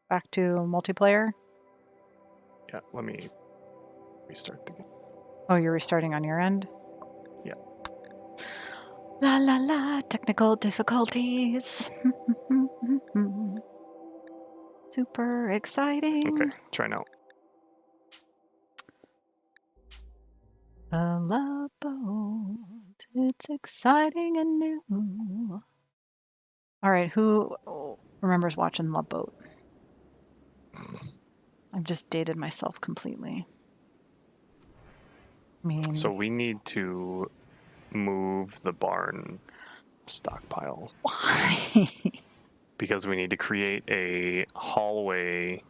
Back to multiplayer. Yeah, let me restart the game. Oh, you're restarting on your end? Yeah. La la la, technical difficulties. Super exciting. Okay, try now. The Love Boat. It's exciting and new. All right, who remembers watching Love Boat? I've just dated myself completely. I mean, So we need to move the barn stockpile. why? Because we need to create a hallway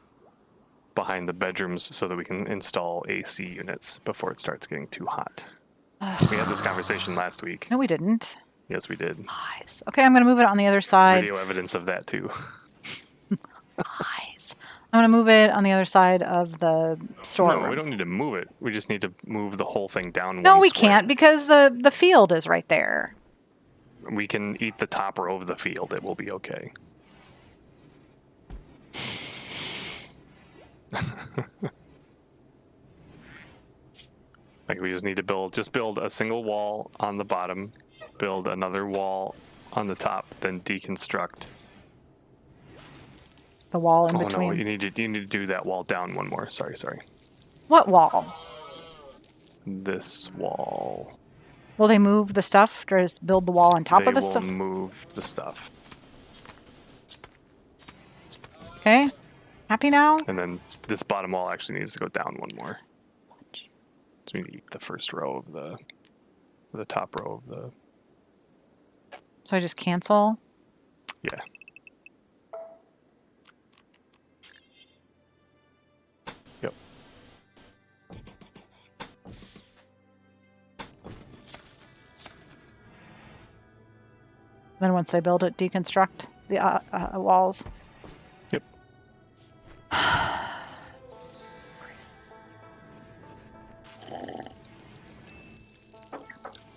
behind the bedrooms so that we can install AC units before it starts getting too hot. We had this conversation last week. No, we didn't. Yes, we did. Lies. Okay, I'm going to move it on the other side. There's video evidence of that too. Lies. I'm going to move it on the other side of the storeroom. No, we don't need to move it. We just need to move the whole thing down No, one we square. can't because the field is right there. We can eat the top row of the field. It will be okay. Like we just need to build a single wall on the bottom, build another wall on the top, then deconstruct. The wall in between. Oh no, you need to do that wall down one more. Sorry. What wall? This wall. Will they move the stuff or just build the wall on top of the stuff? They will move the stuff. Okay. Happy now? And then this bottom wall actually needs to go down one more. So we need to eat the first row of the top row of the. So I just cancel? Yeah. Yep. Then once they build it, deconstruct the walls. Yep.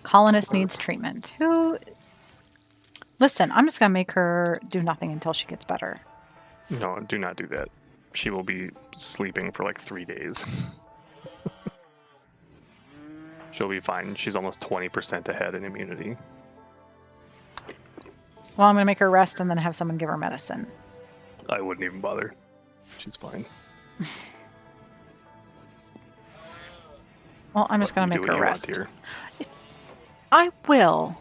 Colonist needs treatment. Who? Listen, I'm just going to make her do nothing until she gets better. No, do not do that. She will be sleeping for like 3 days. She'll be fine. She's almost 20% ahead in immunity. Well, I'm going to make her rest and then have someone give her medicine. I wouldn't even bother. She's fine. Well, I'm just going to make her rest. Here. I will.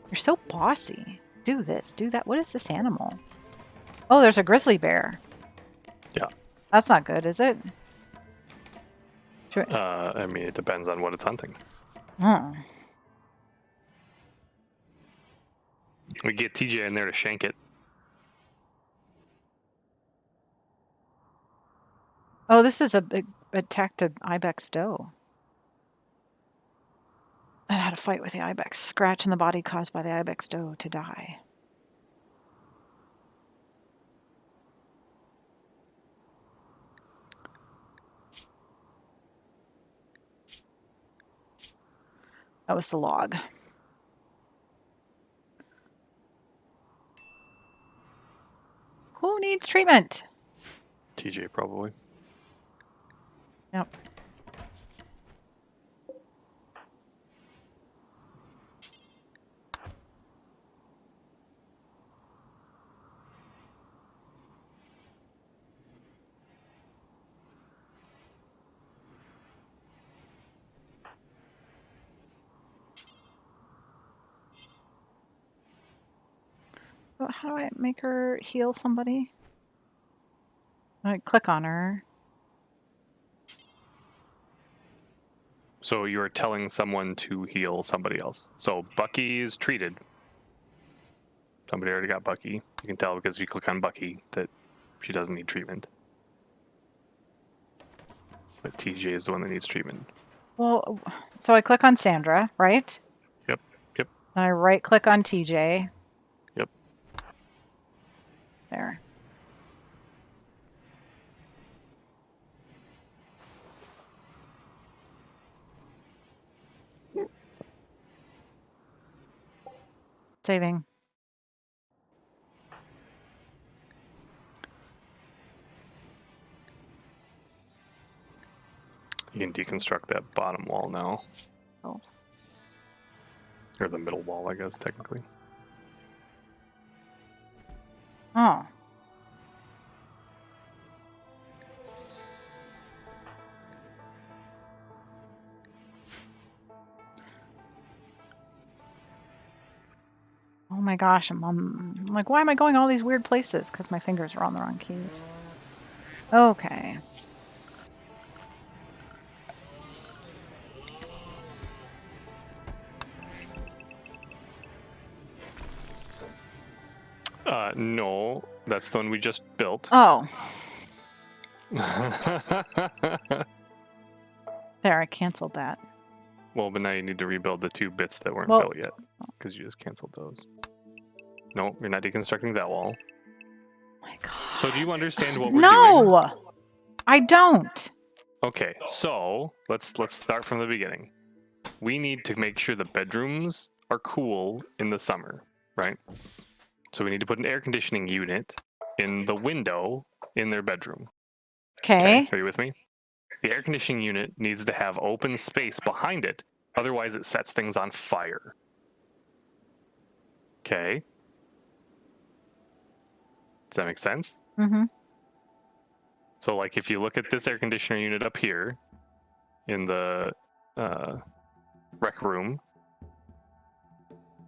You're so bossy. Do this, do that. What is this animal? Oh, there's a grizzly bear. Yeah. That's not good, is it? I mean, it depends on what it's hunting. Oh. We get TJ in there to shank it. Oh, this is a big attack to ibex doe. I had a fight with the ibex. Scratch in the body caused by the ibex doe to die. That was the log. Who needs treatment? TJ probably. Yep. So how do I make her heal somebody? I click on her. So you're telling someone to heal somebody else. So Bucky's treated. Somebody already got Bucky. You can tell because if you click on Bucky that she doesn't need treatment. But TJ is the one that needs treatment. Well, so I click on Sandra, right? Yep. Then I right click on TJ. Yep. There. Saving. You can deconstruct that bottom wall now. Oh. Or the middle wall, I guess, technically. Oh. Oh my gosh, I'm like, why am I going all these weird places? Because my fingers are on the wrong keys. Okay. No, that's the one we just built. Oh. There, I canceled that. Well, but now you need to rebuild the 2 bits that weren't Well- built yet, because you just canceled those. No, you're not deconstructing that wall. My God. So do you understand what we're doing? No! I don't. Okay, so let's start from the beginning. We need to make sure the bedrooms are cool in the summer, right? So we need to put an air conditioning unit in the window in their bedroom. Okay. Are you with me? The air conditioning unit needs to have open space behind it, otherwise it sets things on fire. Okay. Does that make sense? Mm-hmm. So, like, if you look at this air conditioner unit up here in the rec room,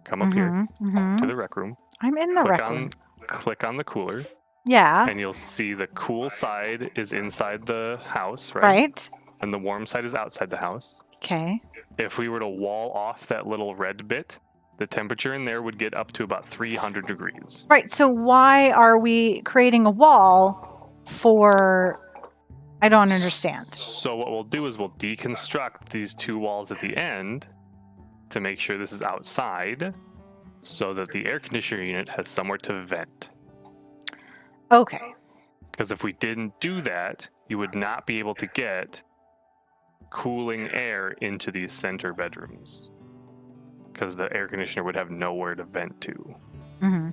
come up here to the rec room. I'm in the rec room. Click on the cooler, Yeah. and you'll see the cool side is inside the house, right? Right. And the warm side is outside the house. Okay. If we were to wall off that little red bit, the temperature in there would get up to about 300 degrees. Right. So why are we creating a wall for... I don't understand. So what we'll do is we'll deconstruct these 2 walls at the end to make sure this is outside so that the air conditioner unit has somewhere to vent. Okay. Because if we didn't do that, you would not be able to get cooling air into these center bedrooms. Because the air conditioner would have nowhere to vent to. Mm-hmm.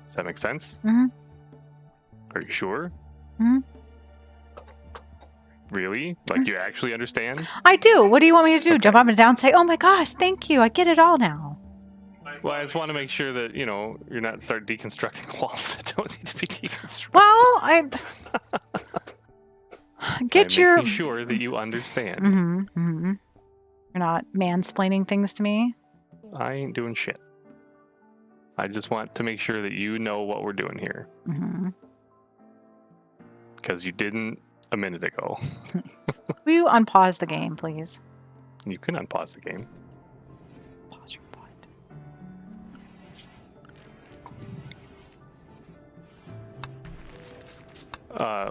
Does that make sense? Mm-hmm. Are you sure? Mm-hmm. Really? Like, you actually understand? I do. What do you want me to do? Okay. Jump up and down and say, oh my gosh, thank you. I get it all now. Well, I just want to make sure that, you know, you're not start deconstructing walls that don't need to be deconstructed. Well, I... Get I'm your... making sure that you understand. Mm-hmm. Mm-hmm. You're not mansplaining things to me? I ain't doing shit. I just want to make sure that you know what we're doing here. Mm-hmm. Because you didn't a minute ago. Will you unpause the game, please? You can unpause the game. Pause your butt.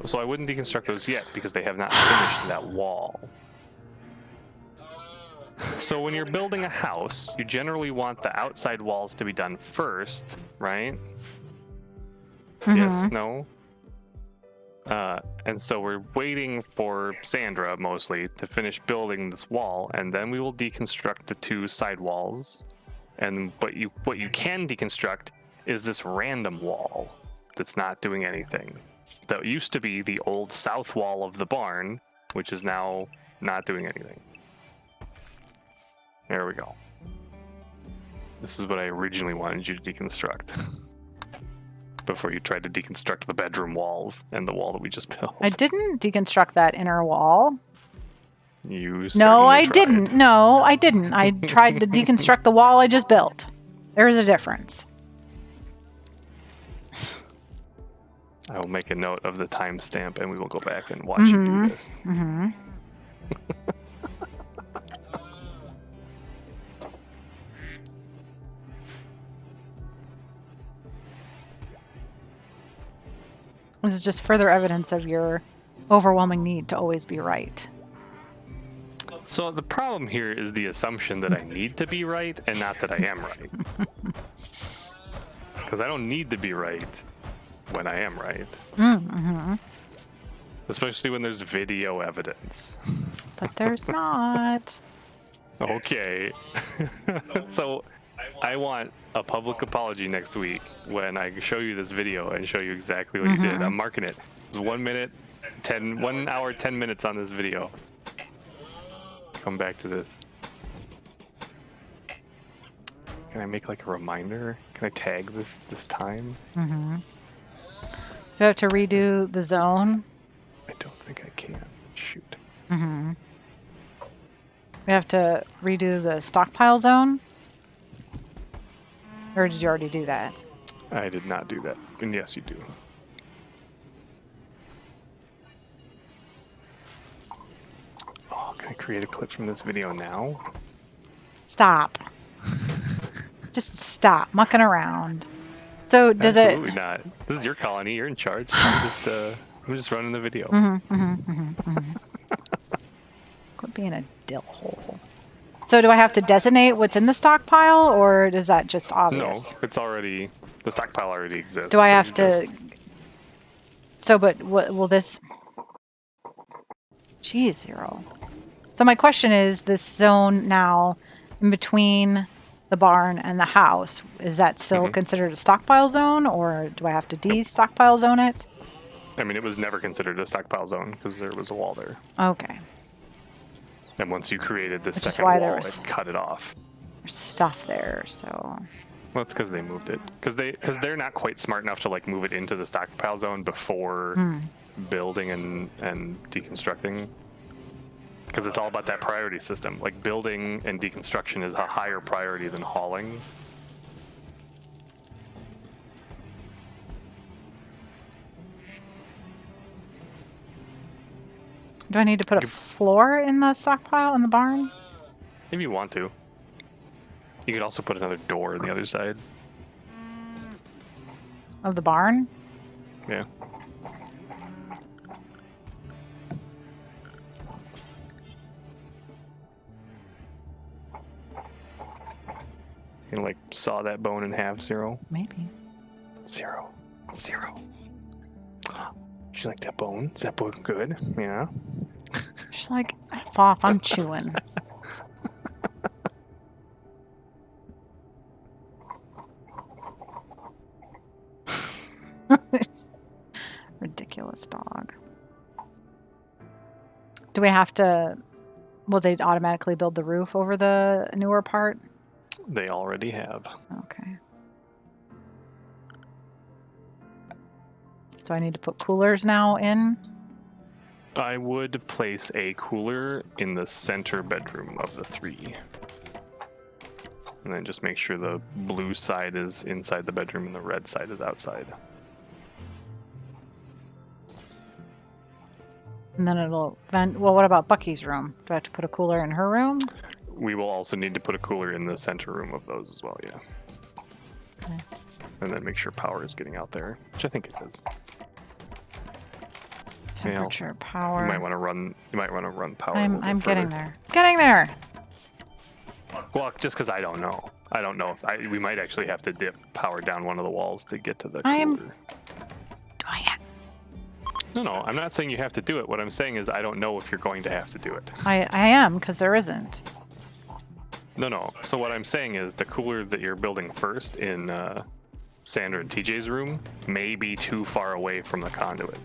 So I wouldn't deconstruct those yet because they have not finished that wall. So when you're building a house, you generally want the outside walls to be done first, right? Mm-hmm. Yes, no? And so we're waiting for Sandra, mostly, to finish building this wall, and then we will deconstruct the 2 side walls. And what you can deconstruct is this random wall that's not doing anything. That used to be the old south wall of the barn, which is now not doing anything. There we go. This is what I originally wanted you to deconstruct. Before you tried to deconstruct the bedroom walls and the wall that we just built. I didn't deconstruct that inner wall. You No, I tried. didn't. No, I didn't. I tried to deconstruct the wall I just built. There's a difference. I will make a note of the timestamp and we will go back and watch you do this. Mm-hmm. This is just further evidence of your overwhelming need to always be right. So the problem here is the assumption that I need to be right and not that I am right. Because I don't need to be right when I am right. Mm-hmm. Especially when there's video evidence. But there's not. Okay. So I want a public apology next week when I show you this video and show you exactly what you did. I'm marking it. It's 1 minute, 1 hour, 10 minutes on this video. come back to this. Can I make like a reminder? Can I tag this time? Mm-hmm. Do I have to redo the zone? I don't think I can. Shoot. Mm-hmm. We have to redo the stockpile zone? Or did you already do that? I did not do that. And yes, you do. Oh, can I create a clip from this video now? Stop. Just stop mucking around. So does Absolutely not. This is your colony. You're in charge. I'm just running the video. Quit being a dill hole. So do I have to designate what's in the stockpile, or is that just obvious? No, it's already, the stockpile already exists. Do I have to? So, but what will this? Geez, Zero. So my question is, this zone now in between the barn and the house, is that still considered a stockpile zone, or do I have to de-stockpile zone it? I mean, it was never considered a stockpile zone because there was a wall there. Okay. And once you created this Which is second why wall, there's it cut it off. stuff there, so. Well, it's because they moved it. Because they're not quite smart enough to like move it into the stockpile zone before building and deconstructing. Because it's all about that priority system. Like building and deconstruction is a higher priority than hauling. Do I need to put a floor in the stockpile in the barn? If you want to. You could also put another door on the other side. Of the barn? Yeah. You can like saw that bone in half, Zero. Maybe. Zero. You like that bone? Is that bone good? Yeah. She's like, F off, I'm chewing. Ridiculous dog. Do we have to... Will they automatically build the roof over the newer part? They already have. Okay. So I need to put coolers now in? I would place a cooler in the center bedroom of the 3. And then just make sure the blue side is inside the bedroom and the red side is outside. And then it'll vent. Well, what about Bucky's room? Do I have to put a cooler in her room? We will also need to put a cooler in the center room of those as well, yeah. Okay. And then make sure power is getting out there, which I think it is. Temperature, power. You might want to run power. I'm getting there. Getting there. Well, just because I don't know. I don't know if we might actually have to dip power down one of the walls to get to the cooler. I am doing it. No, I'm not saying you have to do it. What I'm saying is I don't know if you're going to have to do it. I am, because there isn't. No. So what I'm saying is the cooler that you're building first in Sandra and TJ's room may be too far away from the conduit.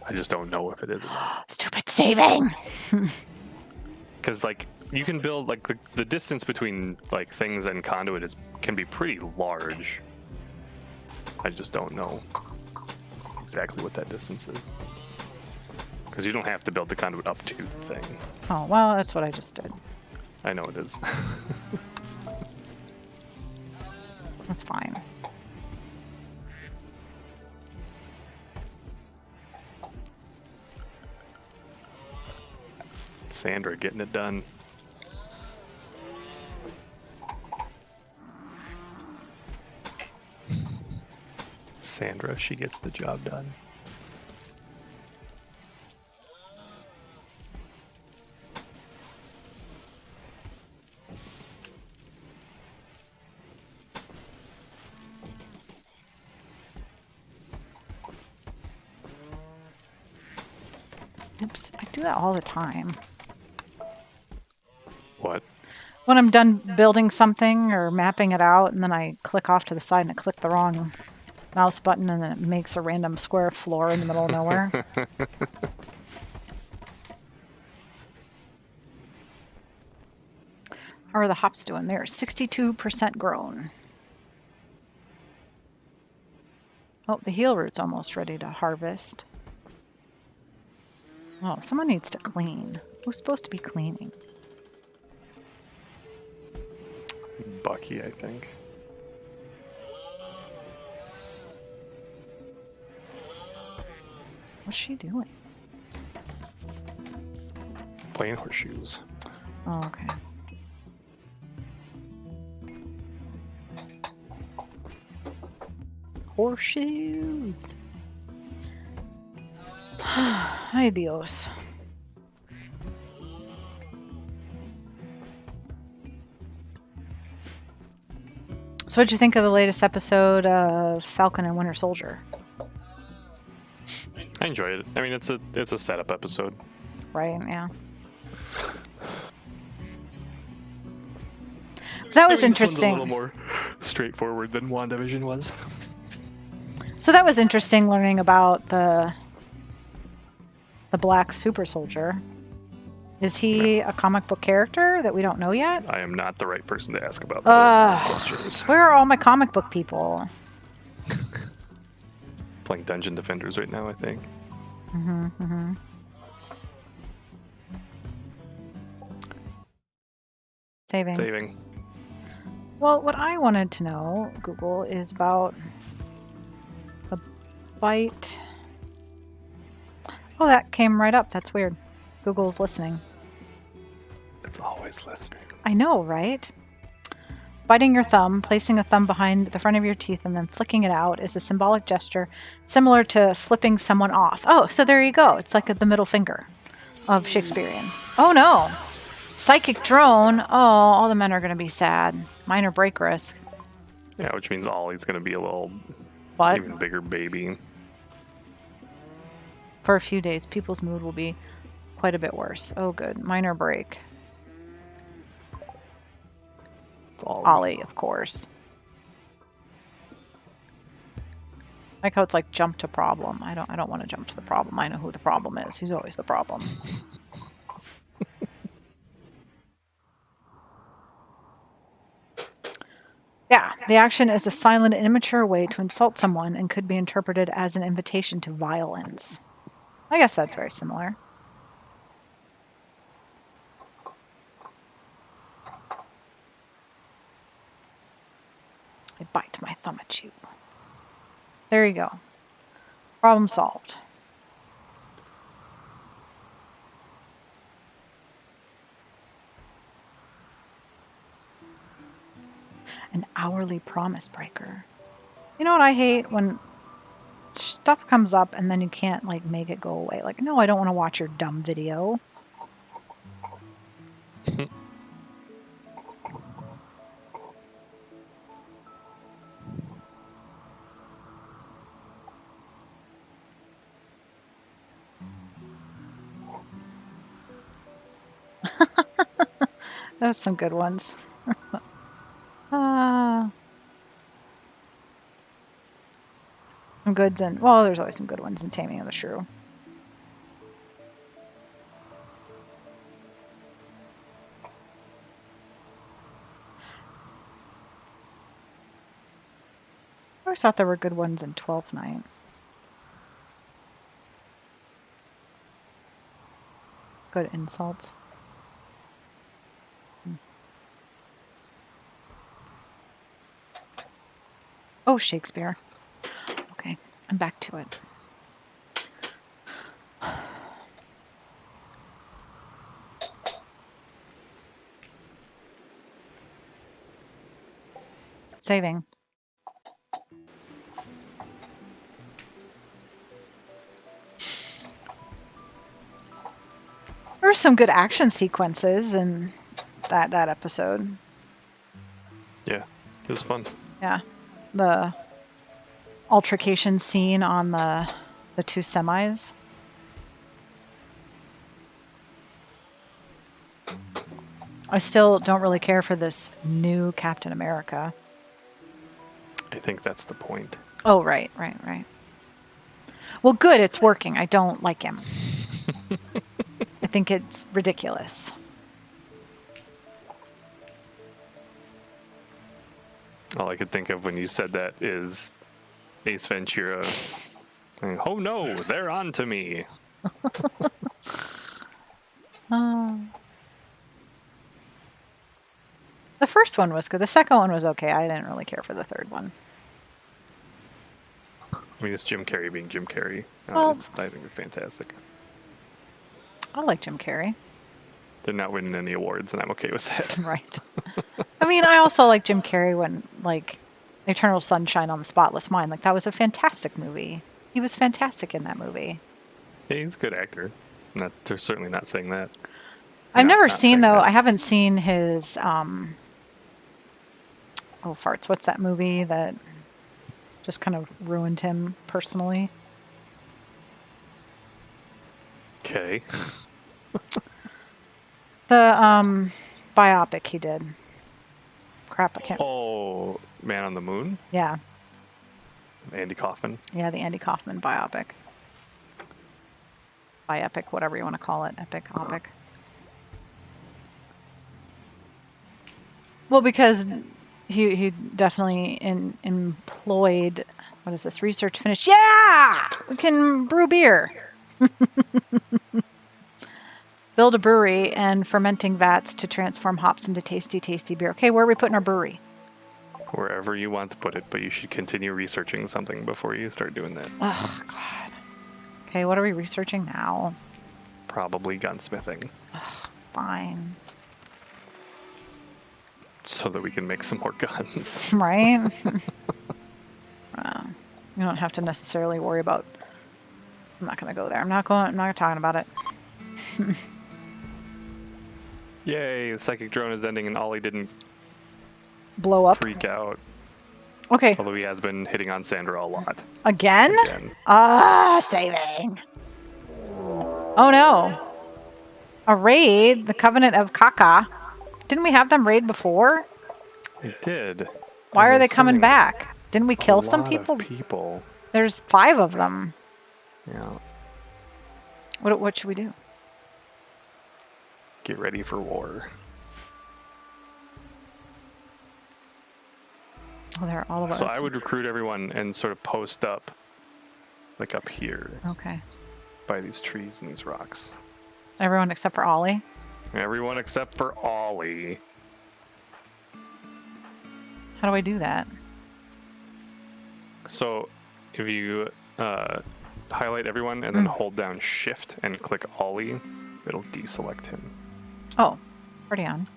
I just don't know if it is. Stupid saving! Because like you can build like the distance between like things and conduit can be pretty large. I just don't know exactly what that distance is. Because you don't have to build the conduit up to the thing. Oh, well, that's what I just did. I know it is. That's fine. Sandra getting it done. Sandra, she gets the job done. Oops, I do that all the time. What? When I'm done building something or mapping it out, and then I click off to the side and I click the wrong mouse button, and then it makes a random square floor in the middle of nowhere. How are the hops doing? They're 62% grown. Oh, the heel root's almost ready to harvest. Oh, someone needs to clean. Who's supposed to be cleaning? Bucky, I think. What's she doing? Playing horseshoes. Oh, okay. Horseshoes. Ay Dios. So what'd you think of the latest episode of Falcon and Winter Soldier? I enjoyed it. I mean, it's a setup episode. Right, yeah. That was interesting. This one's a little more straightforward than WandaVision was. So that was interesting learning about the Black Super Soldier. Is he a comic book character that we don't know yet? I am not the right person to ask about those questions. Where are all my comic book people? Playing Dungeon Defenders right now, I think. Saving. Well, what I wanted to know, Google, is about the bite. Oh, that came right up. That's weird. Google's listening. It's always listening. I know, right? Biting your thumb, placing a thumb behind the front of your teeth, and then flicking it out is a symbolic gesture similar to flipping someone off. Oh, so there you go. It's like the middle finger of Shakespearean. Oh, no. Psychic drone. Oh, all the men are going to be sad. Minor break risk. Yeah, which means Ollie's going to be a little even bigger baby. For a few days, people's mood will be quite a bit worse. Oh, good. Minor break. Ollie, of course. Like how it's like jump to problem. I don't want to jump to the problem. I know who the problem is. He's always the problem. Yeah, the action is a silent and immature way to insult someone and could be interpreted as an invitation to violence. I guess that's very similar. I bite my thumb at you. There you go. Problem solved. An hourly promise breaker. You know what I hate? When stuff comes up and then you can't like make it go away. Like, no, I don't want to watch your dumb video. There's some good ones. Some goods and well, there's always some good ones in Taming of the Shrew. I always thought there were good ones in 12th Night. Good insults. Oh, Shakespeare. Okay, I'm back to it. Saving. There were some good action sequences in that episode. Yeah, it was fun. Yeah. The altercation scene on the two semis. I still don't really care for this new Captain America. I think that's the point. Oh, right. Well, good, it's working. I don't like him. I think it's ridiculous. All I could think of when you said that is Ace Ventura. Oh no, they're on to me. The first one was good. The second one was okay. I didn't really care for the third one. I mean, it's Jim Carrey being Jim Carrey. Well, I think it's fantastic. I like Jim Carrey. They're not winning any awards, and I'm okay with that. Right. I mean, I also like Jim Carrey when, like, Eternal Sunshine on the Spotless Mind. Like, that was a fantastic movie. He was fantastic in that movie. Yeah, he's a good actor. They're certainly not saying that. I've never seen, though, I haven't seen his, oh, farts. What's that movie that just kind of ruined him personally? Okay. The biopic he did. Crap, I can't. Oh, Man on the Moon? Yeah. Andy Kaufman. Yeah, the Andy Kaufman biopic. Biopic, whatever you want to call it. Epic, opic. Well, because he definitely employed, what is this, research finished? Yeah! We can brew beer. Build a brewery and fermenting vats to transform hops into tasty, tasty beer. Okay, where are we putting our brewery? Wherever you want to put it, but you should continue researching something before you start doing that. Oh, God. Okay, what are we researching now? Probably gunsmithing. Fine. So that we can make some more guns. Right? You don't have to necessarily worry about... I'm not going to go there. I'm not talking about it. Yay, the psychic drone is ending and Ollie didn't blow up. Freak out. Okay. Although he has been hitting on Sandra a lot. Again? Saving. Oh no. A raid, the Covenant of Kaka. Didn't we have them raid before? We did. Why are they coming back? Didn't we kill some people? People. There's 5 of them. Yeah. What should we do? Get ready for war. Oh, they're all of us. So I would recruit everyone and sort of post up, like up here. Okay. By these trees and these rocks. Everyone except for Ollie? Everyone except for Ollie. How do I do that? So if you highlight everyone and then hold down Shift and click Ollie, it'll deselect him. Oh, already on.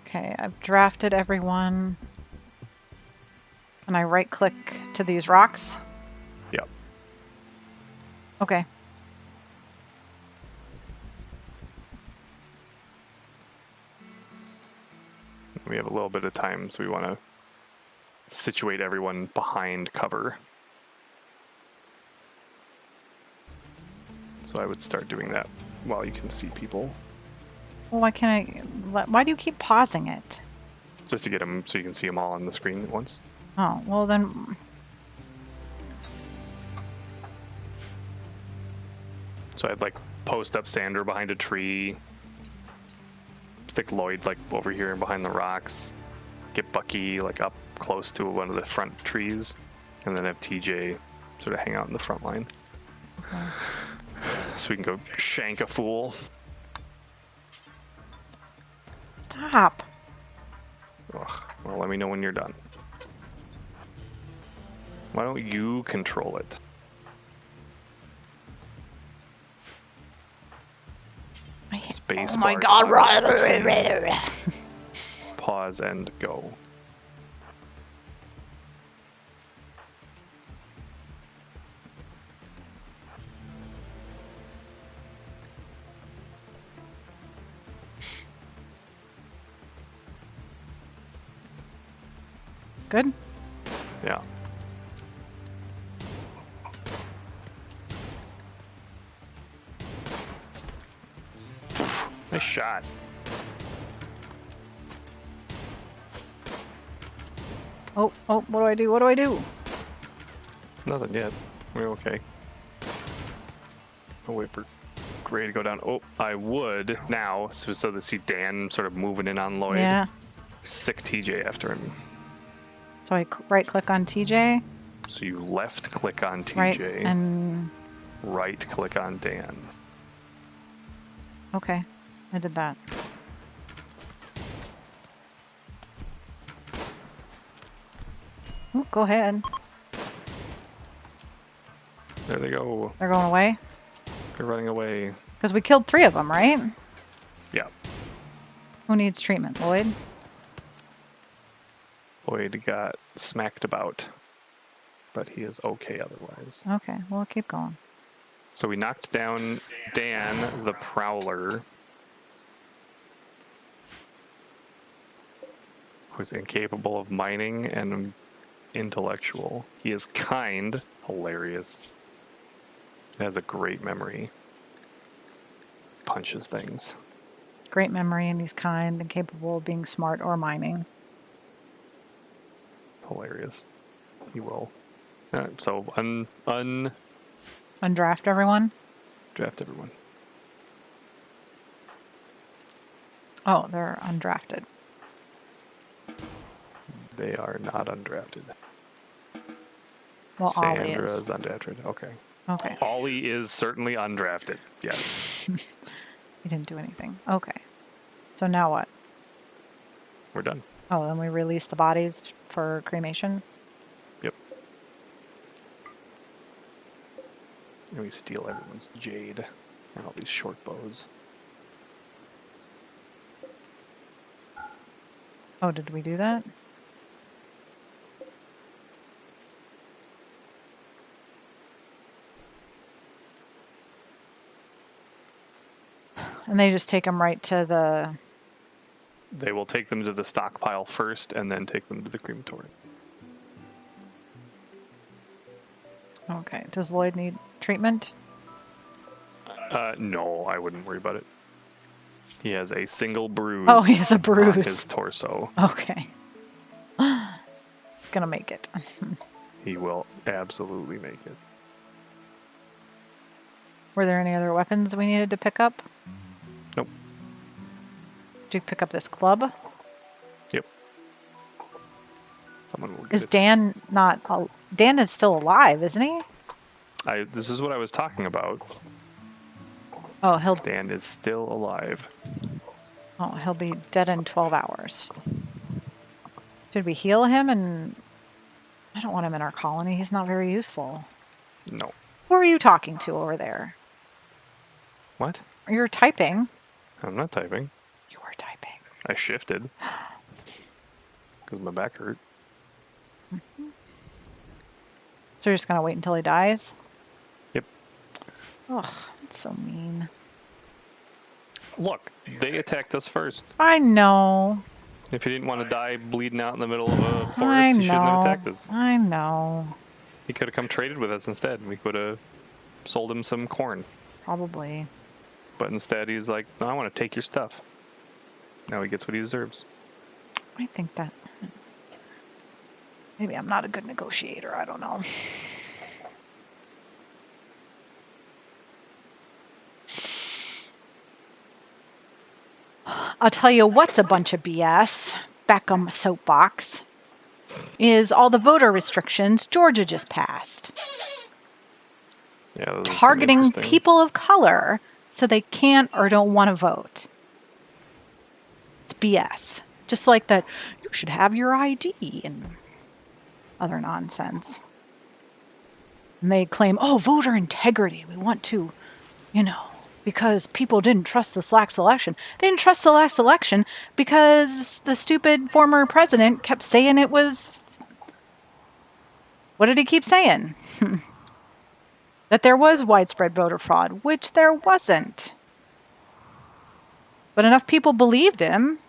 Okay, I've drafted everyone. And I right click to these rocks? Yep. Okay. We have a little bit of time, so we want to situate everyone behind cover. So I would start doing that while you can see people. Well, why can't I... Why do you keep pausing it? Just to get them so you can see them all on the screen at once. Oh, well then... So I'd like post up Sandra behind a tree. Stick Lloyd like over here behind the rocks. Get Bucky like up close to one of the front trees. And then have TJ sort of hang out in the front line. Okay. So we can go shank a fool. Stop. Ugh. Well, let me know when you're done. Why don't you control it? Space oh my god, pause and go. Good? Yeah. Nice shot. Oh, what do I do? What do I do? Nothing yet. We're okay. I'll wait for Gray to go down. Oh, I would now, so to see Dan sort of moving in on Lloyd. Yeah. sick TJ after him. So I right-click on TJ. So you left-click on TJ. Right, and... Right-click on Dan. Okay, I did that. Ooh, go ahead. There they go. They're going away? They're running away. Because we killed 3 of them, right? Yeah. Who needs treatment? Lloyd? Lloyd got smacked about, but he is okay otherwise. Okay, well, keep going. So we knocked down Dan, the Prowler, who's incapable of mining and intellectual. He is kind, hilarious, has a great memory, punches things. Great memory, and he's kind and capable of being smart or mining. Hilarious. He will. So Undraft everyone? draft everyone. Oh, they're undrafted. They are not undrafted. Well, Ollie Sandra is. is undrafted. Okay. Okay. Ollie is certainly undrafted. Yes. He didn't do anything. Okay. So now what? We're done. Oh, then we release the bodies for cremation? Yep. And we steal everyone's jade and all these short bows. Oh, did we do that? And they just take them right to the... They will take them to the stockpile first and then take them to the crematory. Okay. Does Lloyd need treatment? No, I wouldn't worry about it. He has a single bruise. Oh, he has a bruise on his torso. Okay. He's gonna make it. He will absolutely make it. Were there any other weapons we needed to pick up? Nope. Did you pick up this club? Yep. Someone will get Is it. Dan not... Dan is still alive, isn't he? This is what I was talking about. Oh, he'll... Dan is still alive. Oh, he'll be dead in 12 hours. Should we heal him? And I don't want him in our colony. He's not very useful. No. Who are you talking to over there? What? You're typing. I'm not typing. You were typing. I shifted. Because my back hurt. So you're just going to wait until he dies? Yep. Ugh, that's so mean. Look, they attacked us first. I know. If he didn't want to die bleeding out in the middle of a forest, I know. he shouldn't have attacked us. I know. He could have come traded with us instead. We could have sold him some corn. Probably. But instead, he's like, no, I want to take your stuff. Now he gets what he deserves. I think that... Maybe I'm not a good negotiator. I don't know. I'll tell you what's a bunch of BS, back on my soapbox, is all the voter restrictions Georgia just passed. Yeah, those are some Targeting interesting- people of color so they can't or don't want to vote. It's BS. Just like that you should have your ID and other nonsense. And they claim, oh, voter integrity. We want to, because people didn't trust this last election. They didn't trust the last election because the stupid former president kept saying it was... What did he keep saying? That there was widespread voter fraud, which there wasn't. But enough people believed him.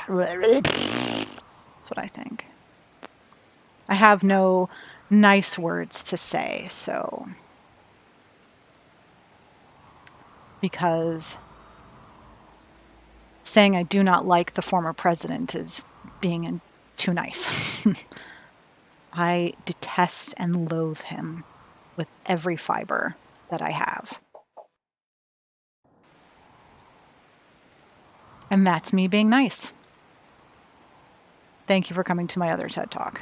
That's what I think. I have no nice words to say, so... Because saying I do not like the former president is being too nice. I detest and loathe him with every fiber that I have. And that's me being nice. Thank you for coming to my other TED Talk.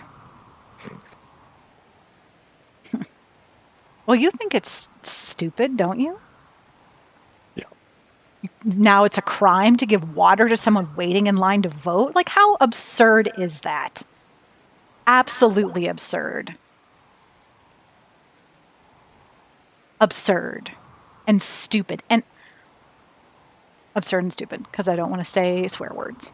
Well, you think it's stupid, don't you? Yeah. Now it's a crime to give water to someone waiting in line to vote? Like, how absurd is that? Absolutely absurd. Absurd and stupid. And absurd and stupid, because I don't want to say swear words.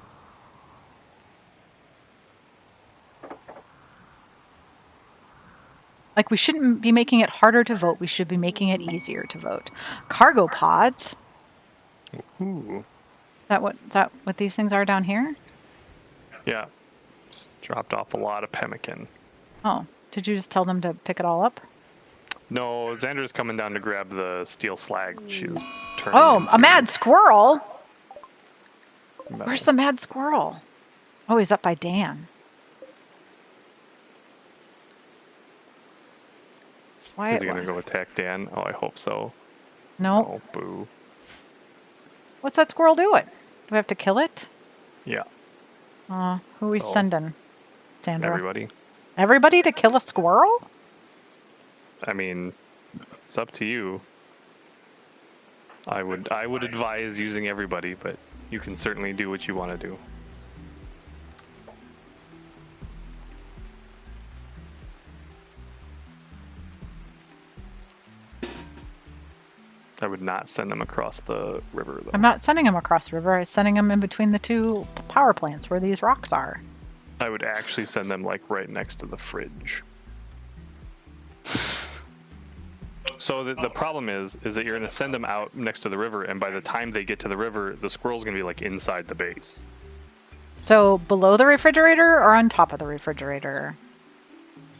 Like, we shouldn't be making it harder to vote. We should be making it easier to vote. Cargo pods. Ooh. Is that what these things are down here? Yeah. Just dropped off a lot of pemmican. Oh, did you just tell them to pick it all up? No, Xander's coming down to grab the steel slag she was turning Oh, into a mad squirrel? metal. Where's the mad squirrel? Oh, he's up by Dan. Why Is he going to go attack Dan? Oh, I hope so. No. Oh, boo. What's that squirrel doing? Do we have to kill it? Yeah. Who are we sending, Sandra? Everybody. Everybody to kill a squirrel? I mean, it's up to you. I would advise using everybody, but you can certainly do what you want to do. I would not send them across the river, though. I'm not sending him across the river. I'm sending him in between the two power plants where these rocks are. I would actually send them like right next to the fridge. So the problem is that you're going to send them out next to the river, and by the time they get to the river, the squirrel's going to be like inside the base. So below the refrigerator or on top of the refrigerator?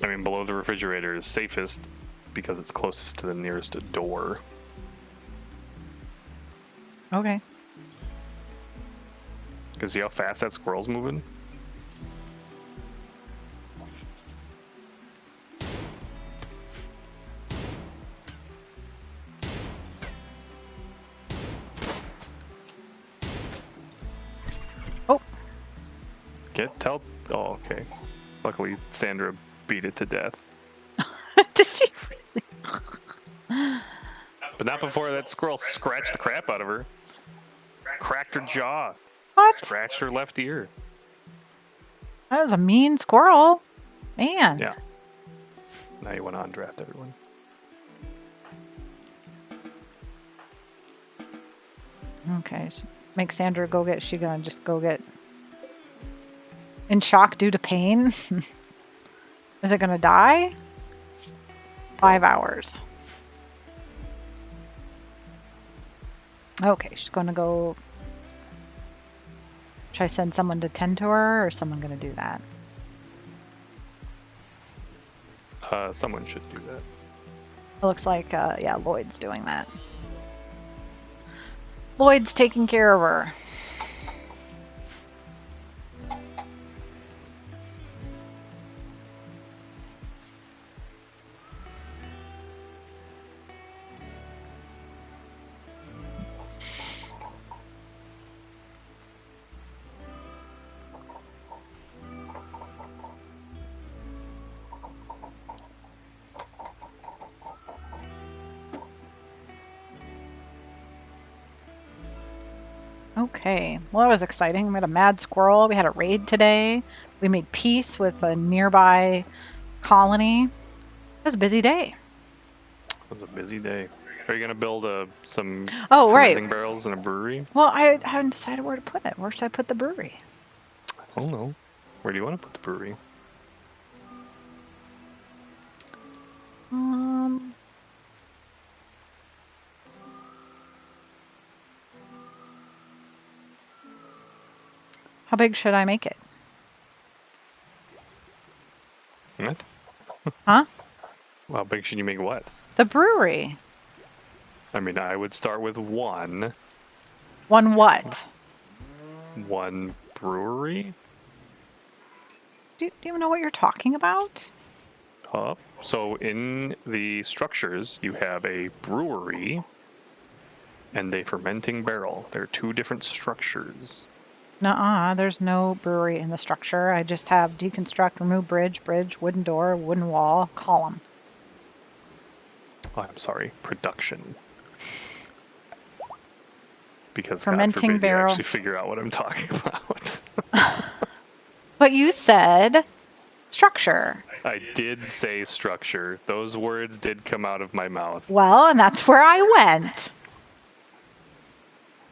I mean, below the refrigerator is safest because it's closest to the nearest door. Okay. Because see how fast that squirrel's moving? Oh. Oh, okay. Luckily, Sandra beat it to death. Did she really? But not before that squirrel scratched the crap out of her. Cracked her jaw. What? Scratched her left ear. That was a mean squirrel. Man. Yeah. Now you want to undraft everyone. Okay. Make Sandra go get... She gonna just go get... In shock due to pain? Is it gonna die? 5 hours. Okay, she's gonna go... Should I send someone to tend to her, or is someone gonna do that? Someone should do that. It looks like, yeah, Lloyd's doing that. Lloyd's taking care of her. Okay, well, that was exciting. We had a mad squirrel. We had a raid today. We made peace with a nearby colony. It was a busy day. It was a busy day. Are you going to build some fermenting barrels in a brewery? Well, I haven't decided where to put it. Where should I put the brewery? I don't know. Where do you want to put the brewery? How big should I make it? What? Huh? How big should you make what? The brewery. I mean, I would start with one. One what? One brewery? Do you even know what you're talking about? So in the structures, you have a brewery and a fermenting barrel. They're two different structures. Nuh-uh, there's no brewery in the structure. I just have deconstruct, remove bridge, wooden door, wooden wall, column. Oh, I'm sorry, production. Because Fermenting God forbid barrel. you actually figure out what I'm talking about. But you said structure. I did say structure. Those words did come out of my mouth. Well, and that's where I went.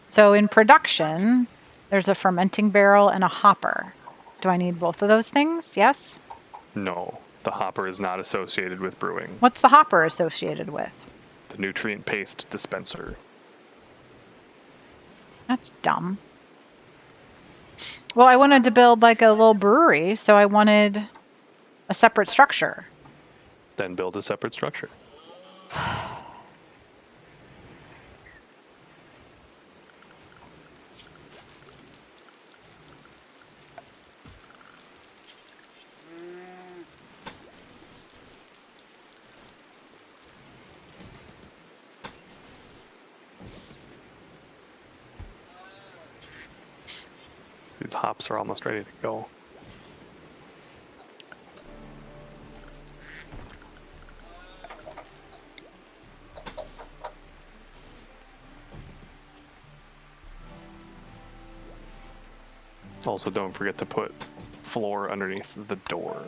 So in production, there's a fermenting barrel and a hopper. Do I need both of those things? Yes? No, the hopper is not associated with brewing. What's the hopper associated with? The nutrient paste dispenser. That's dumb. Well, I wanted to build like a little brewery, so I wanted a separate structure. Then build a separate structure. These hops are almost ready to go. Also, don't forget to put floor underneath the door.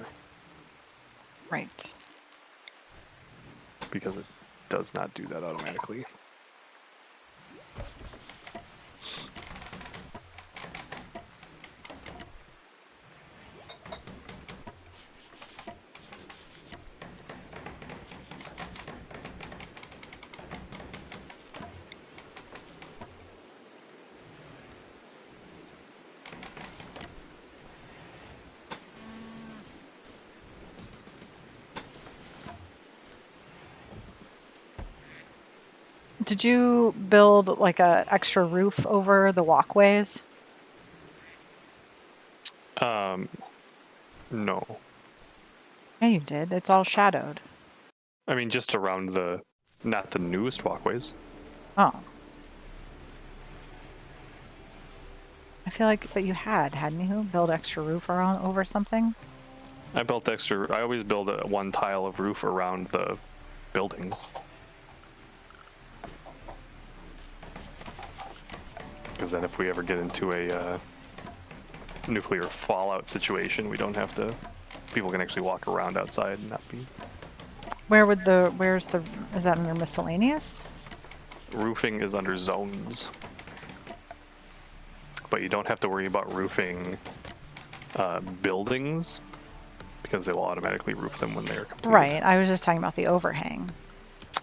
Right. Because it does not do that automatically. Did you build like a extra roof over the walkways? No. Yeah, you did. It's all shadowed. I mean, just around the, not the newest walkways. Oh. I feel like, but you hadn't you? Build extra roof around over something? I built extra, I always build one tile of roof around the buildings. Because then if we ever get into a nuclear fallout situation, we don't have to, people can actually walk around outside and not be. Is that under miscellaneous? Roofing is under zones. But you don't have to worry about roofing buildings because they will automatically roof them when they're completed. Right, I was just talking about the overhang.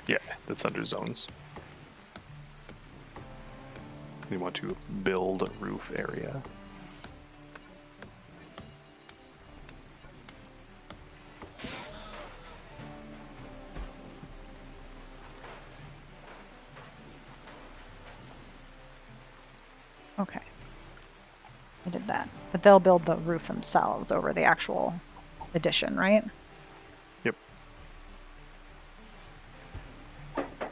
Yeah, that's under zones. We want to build a roof area. Okay. I did that. But they'll build the roof themselves over the actual addition, right? Yep.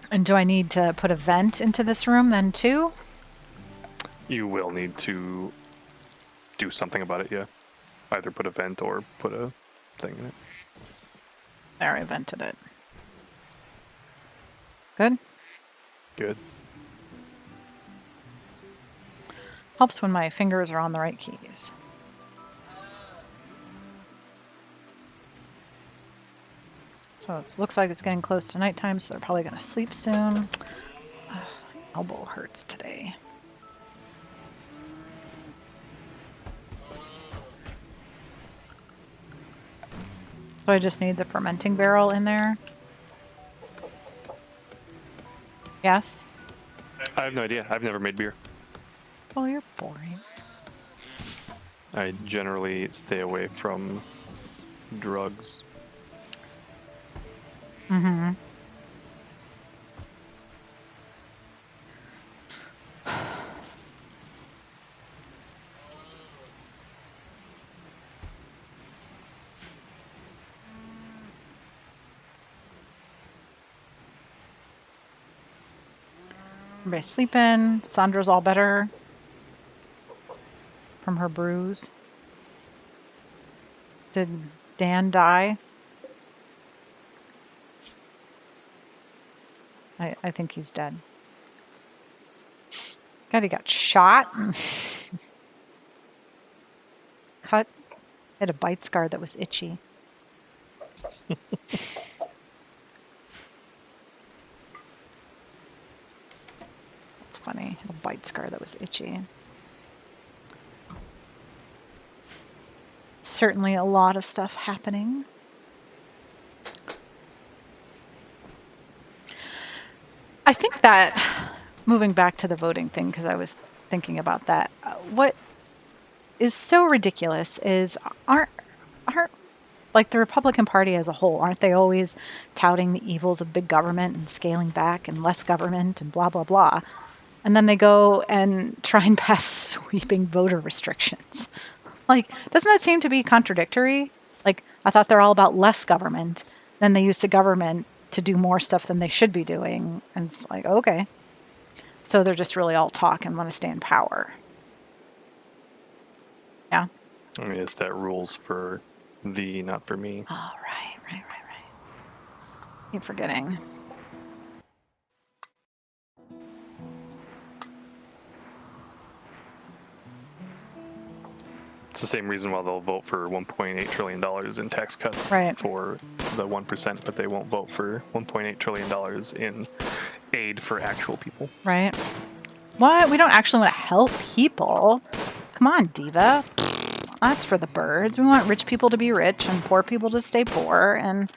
And do I need to put a vent into this room then too? You will need to do something about it, yeah. Either put a vent or put a thing in it. There, I vented it. Good? Good. Helps when my fingers are on the right keys. So it looks like it's getting close to nighttime, so they're probably going to sleep soon. Elbow hurts today. So I just need the fermenting barrel in there? Yes? I have no idea. I've never made beer. Well, you're boring. I generally stay away from drugs. Mm-hmm. Everybody's sleeping. Sandra's all better. from her bruise. Did Dan die? I think he's dead. God, he got shot. Cut. Had a bite scar that was itchy. That's funny. A bite scar that was itchy. Certainly a lot of stuff happening. I think that, moving back to the voting thing, because I was thinking about that, what is so ridiculous is aren't like the Republican Party as a whole, aren't they always touting the evils of big government and scaling back and less government and blah, blah, blah. And then they go and try and pass sweeping voter restrictions. Like, doesn't that seem to be contradictory? Like, I thought they're all about less government. Then they use the government to do more stuff than they should be doing. And it's like, okay. So they're just really all talk and want to stay in power. Yeah. I mean, it's that rules for thee, not for me. Oh, right. Keep forgetting. It's the same reason why they'll vote for $1.8 trillion in tax cuts for the 1%, but they won't vote for $1.8 trillion in aid for actual people. Right. What? We don't actually want to help people. Come on, diva. That's for the birds. We want rich people to be rich and poor people to stay poor. And,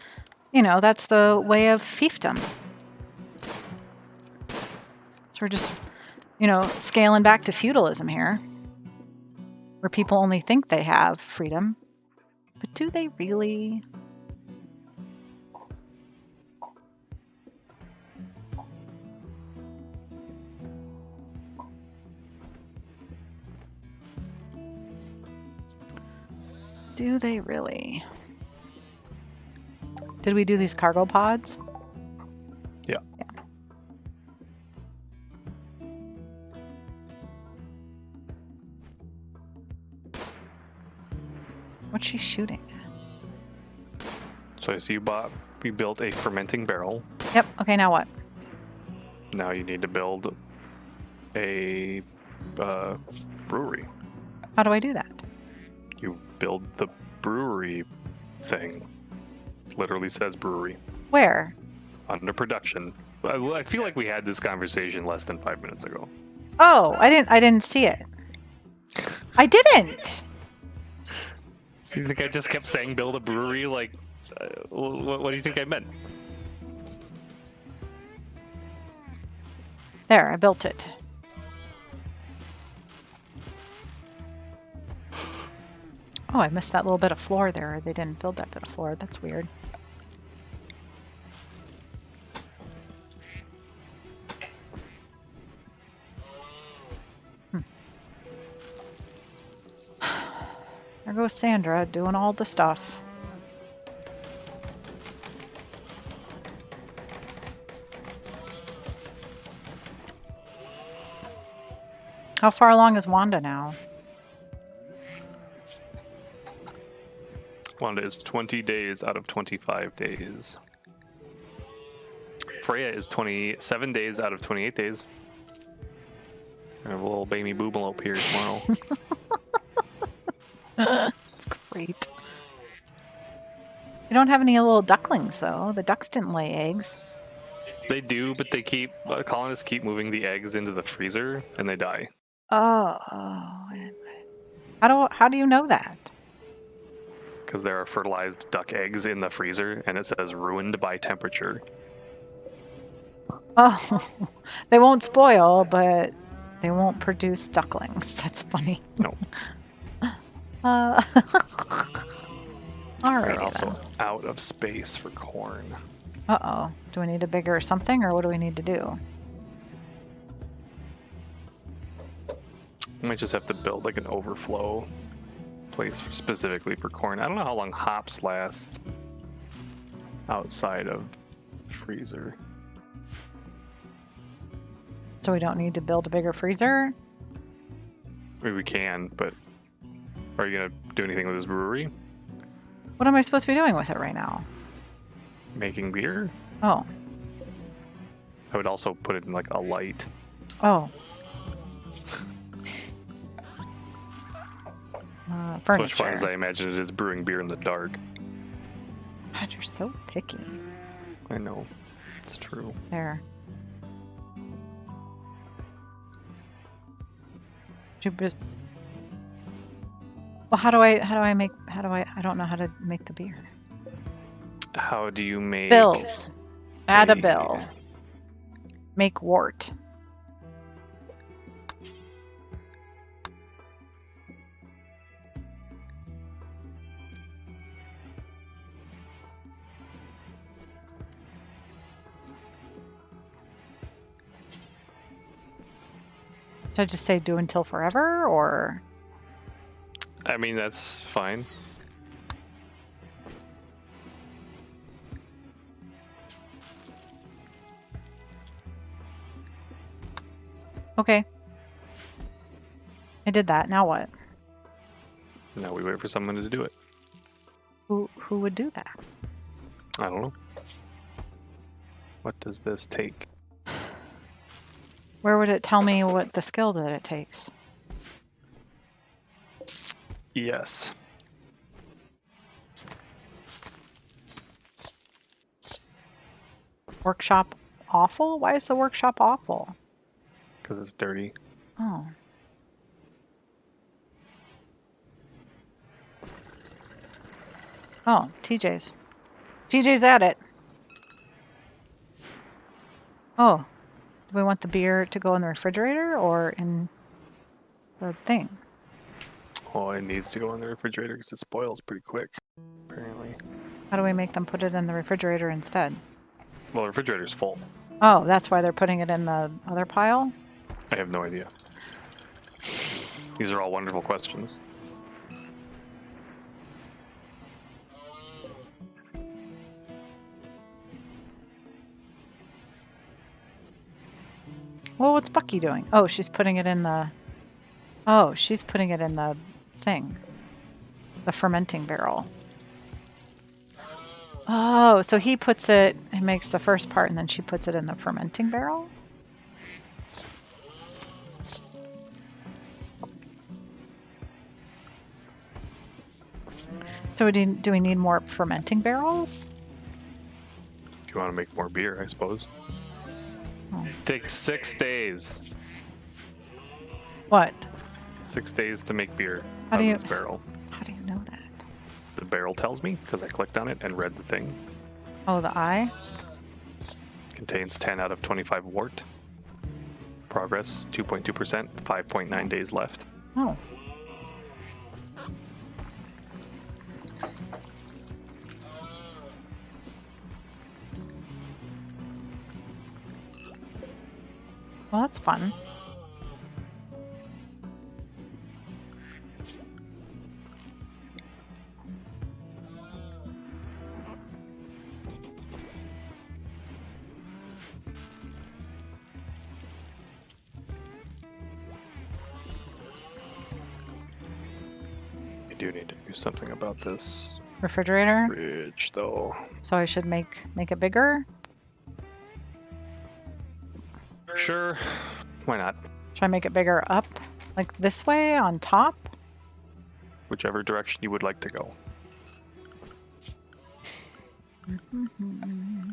you know, that's the way of fiefdom. So we're just, you know, scaling back to feudalism here, where people only think they have freedom. But do they really? Do they really? Did we do these cargo pods? Yeah. What's she shooting? So I see we built a fermenting barrel. Yep. Okay, now what? Now you need to build a brewery. How do I do that? You build the brewery thing. It literally says brewery. Where? Under production. I feel like we had this conversation less than 5 minutes ago. Oh, I didn't see it. I didn't. You think I just kept saying build a brewery? Like, what do you think I meant? There, I built it. Oh, I missed that little bit of floor there. They didn't build that bit of floor. That's weird. There goes Sandra doing all the stuff. How far along is Wanda now? Wanda is 20 days out of 25 days. Freya is 27 days out of 28 days. I have a little baby boobalop here tomorrow. That's great. You don't have any little ducklings, though. The ducks didn't lay eggs. They do, but they colonists keep moving the eggs into the freezer, and they die. Oh. How do you know that? Because there are fertilized duck eggs in the freezer, and it says ruined by temperature. Oh, they won't spoil, but they won't produce ducklings. That's funny. No. Alrighty, They're also then. out of space for corn. Uh-oh. Do we need a bigger something, or what do we need to do? We might just have to build like an overflow place specifically for corn. I don't know how long hops last outside of freezer. So we don't need to build a bigger freezer? I mean, we can, but Are you gonna do anything with this brewery? What am I supposed to be doing with it right now? Making beer? Oh. I would also put it in like a light. Oh. As Furniture. much fun as I imagine it is brewing beer in the dark. God, you're so picky. I know. It's true. There. You just... Well, I don't know how to make the beer. How do you make... Bills. Add a bill. Make wort. Should I just say do until forever, or? I mean, that's fine. Okay. I did that. Now what? Now we wait for someone to do it. Who would do that? I don't know. What does this take? Where would it tell me what the skill that it takes? Yes. Workshop awful? Why is the workshop awful? Because it's dirty. Oh. Oh, TJ's. TJ's at it. Oh. Do we want the beer to go in the refrigerator or in the thing? Oh, it needs to go in the refrigerator because it spoils pretty quick, apparently. How do we make them put it in the refrigerator instead? Well, the refrigerator's full. Oh, that's why they're putting it in the other pile? I have no idea. These are all wonderful questions. Well, what's Bucky doing? Oh, she's putting it in the... Oh, she's putting it in the thing. The fermenting barrel. Oh, so he puts it... He makes the first part and then she puts it in the fermenting barrel? So do we need more fermenting barrels? If you want to make more beer, I suppose. Oh. It takes 6 days. What? 6 days to make beer How out do of you... this barrel. How do you know that? The barrel tells me because I clicked on it and read the thing. Oh, the eye? Contains 10 out of 25 wort. Progress 2.2%, 5.9 days left. Oh. Well, that's fun. I do need to do something about this Refrigerator? fridge, though. So I should make it bigger? Sure. Why not? Should I make it bigger up? Like this way on top? Whichever direction you would like to go. And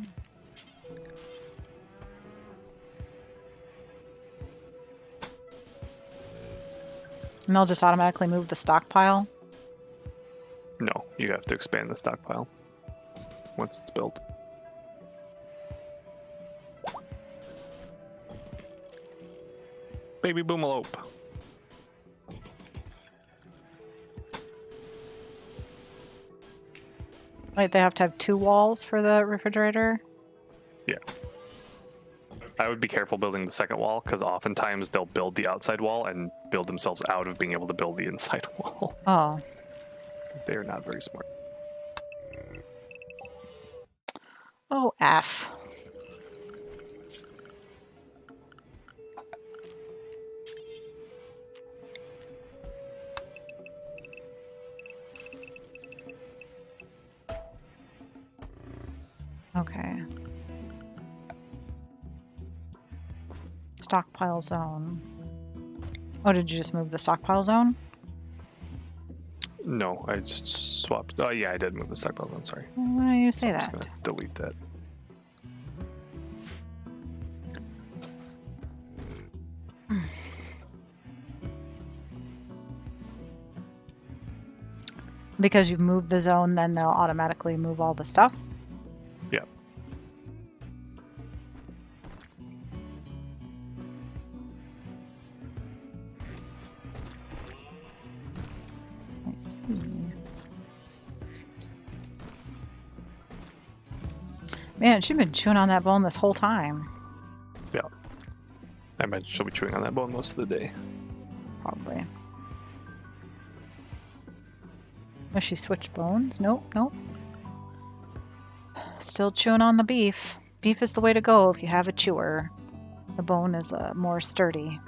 they'll just automatically move the stockpile? No, you have to expand the stockpile once it's built. Baby boomalope. Like they have to have 2 walls for the refrigerator? Yeah. I would be careful building the second wall because oftentimes they'll build the outside wall and build themselves out of being able to build the inside wall. Oh. Because they're not very smart. Oh, F. Okay. Stockpile zone. Oh, did you just move the stockpile zone? No, I just swapped. Oh, yeah, I did move the stockpile zone. Sorry. Why do you say I'm that? just going to delete that. Because you've moved the zone, then they'll automatically move all the stuff? Yeah. I see. Man, she's been chewing on that bone this whole time. Yeah. I imagine she'll be chewing on that bone most of the day. Probably. Does she switch bones? Nope, nope. Still chewing on the beef. Beef is the way to go if you have a chewer. The bone is more sturdy.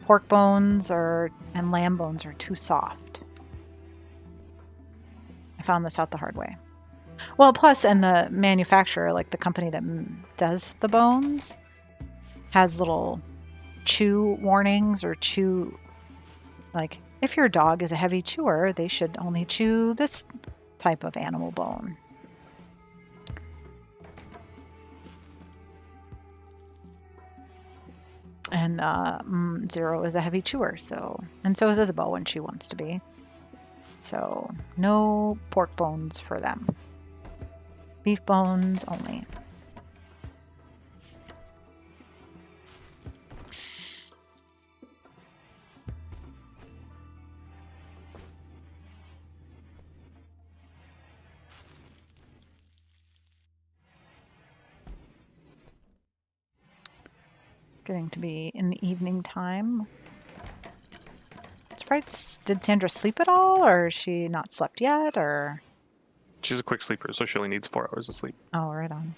Pork bones and lamb bones are too soft. I found this out the hard way. Well, plus, and the manufacturer, like the company that does the bones, has little chew warnings or chew, like, if your dog is a heavy chewer, they should only chew this type of animal bone. And Zero is a heavy chewer, and so is Isabel when she wants to be. So no pork bones for them. Beef bones only. Getting to be in the evening time. Did Sandra sleep at all, or is she not slept yet, or? She's a quick sleeper, so she only needs 4 hours of sleep. Oh, right on.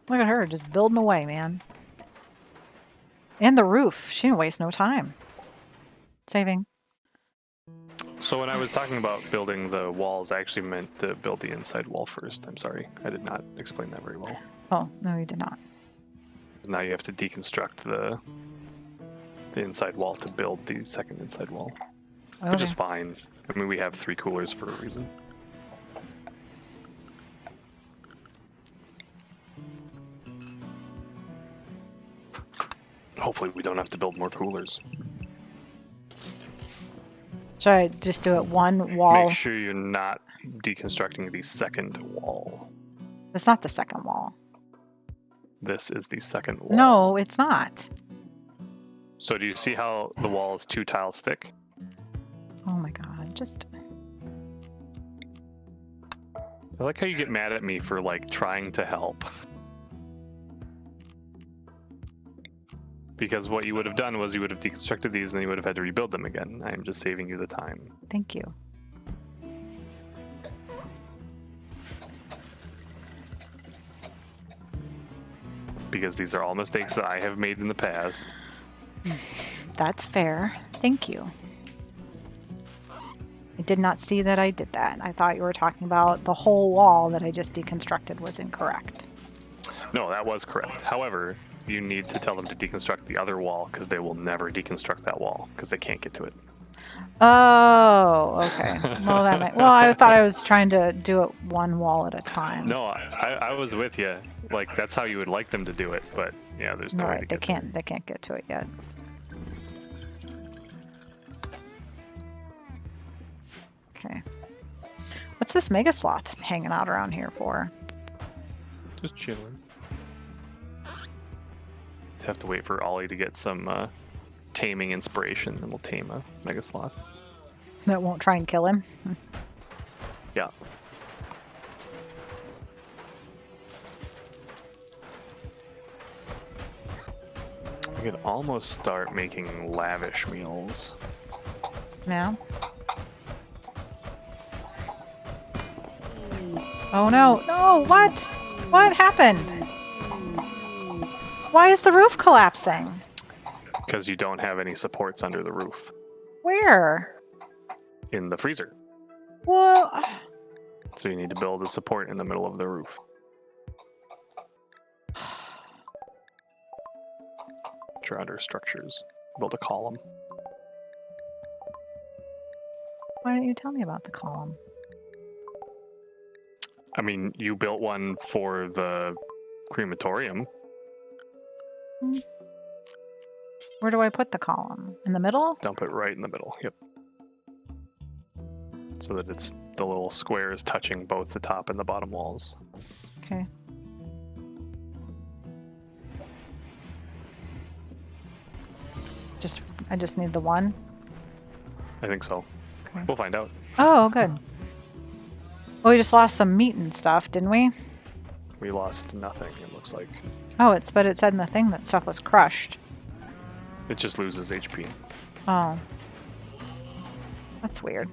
Look at her, just building away, man. And the roof. She didn't waste no time. Saving. So when I was talking about building the walls, I actually meant to build the inside wall first. I'm sorry. I did not explain that very well. Oh, no, you did not. Now you have to deconstruct the inside wall to build the second inside wall. Okay. Which is fine. I mean, we have 3 coolers for a reason. Hopefully we don't have to build more coolers. Should I just do it one wall? Make sure you're not deconstructing the second wall. It's not the second wall. This is the second wall. No, it's not. So do you see how the wall is 2 tiles thick? Oh my god, just... I like how you get mad at me for, like, trying to help. Because what you would have done was you would have deconstructed these and then you would have had to rebuild them again. I am just saving you the time. Thank you. Because these are all mistakes that I have made in the past. That's fair. Thank you. I did not see that I did that. I thought you were talking about the whole wall that I just deconstructed was incorrect. No, that was correct. However, you need to tell them to deconstruct the other wall because they will never deconstruct that wall because they can't get to it. Oh, okay. Well, I thought I was trying to do it one wall at a time. No, I was with you. Like, that's how you would like them to do it, but yeah, there's no way to get to it. They can't get to it yet. Okay. What's this mega sloth hanging out around here for? Just chilling. Have to wait for Ollie to get some taming inspiration, and we'll tame a mega sloth. That won't try and kill him? Yeah. We could almost start making lavish meals. Yeah. Oh no! No! What? What happened? Why is the roof collapsing? Because you don't have any supports under the roof. Where? In the freezer. Well, So you need to build a support in the middle of the roof. Draw under structures. Build a column. why didn't you tell me about the column? I mean, you built one for the crematorium. Where do I put the column? In the middle? Just dump it right in the middle. Yep. So that it's the little squares touching both the top and the bottom walls. Okay. I just need the one? I think so. Okay. We'll find out. Oh, good. Well, we just lost some meat and stuff, didn't we? We lost nothing, it looks like. Oh, but it said in the thing that stuff was crushed. It just loses HP. Oh. That's weird.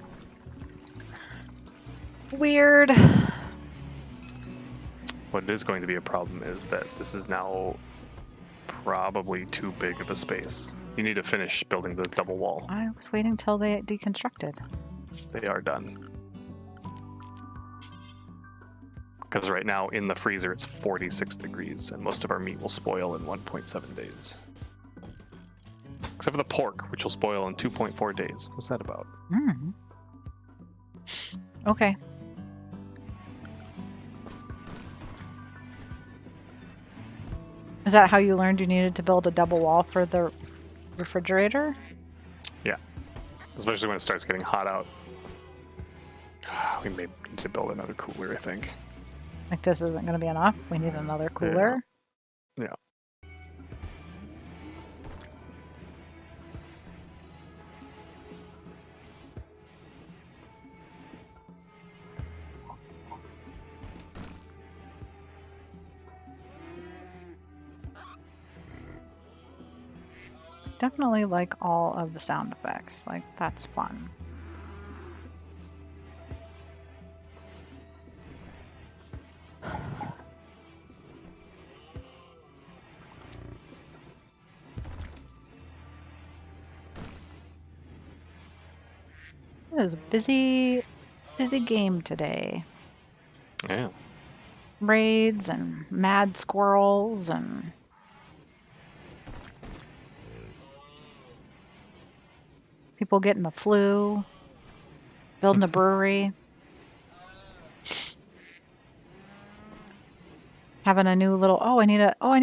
Weird. What is going to be a problem is that this is now probably too big of a space. You need to finish building the double wall. I was waiting till they deconstructed. They are done. Because right now in the freezer it's 46 degrees and most of our meat will spoil in 1.7 days. Except for the pork, which will spoil in 2.4 days. What's that about? Mm. Okay. Is that how you learned you needed to build a double wall for the refrigerator? Yeah. Especially when it starts getting hot out. We may need to build another cooler, I think. Like this isn't going to be enough? We need another cooler? Yeah. Definitely like all of the sound effects. Like, that's fun. It was a busy game today. Yeah. Raids and mad squirrels and people getting the flu, building a brewery, having a new little, I need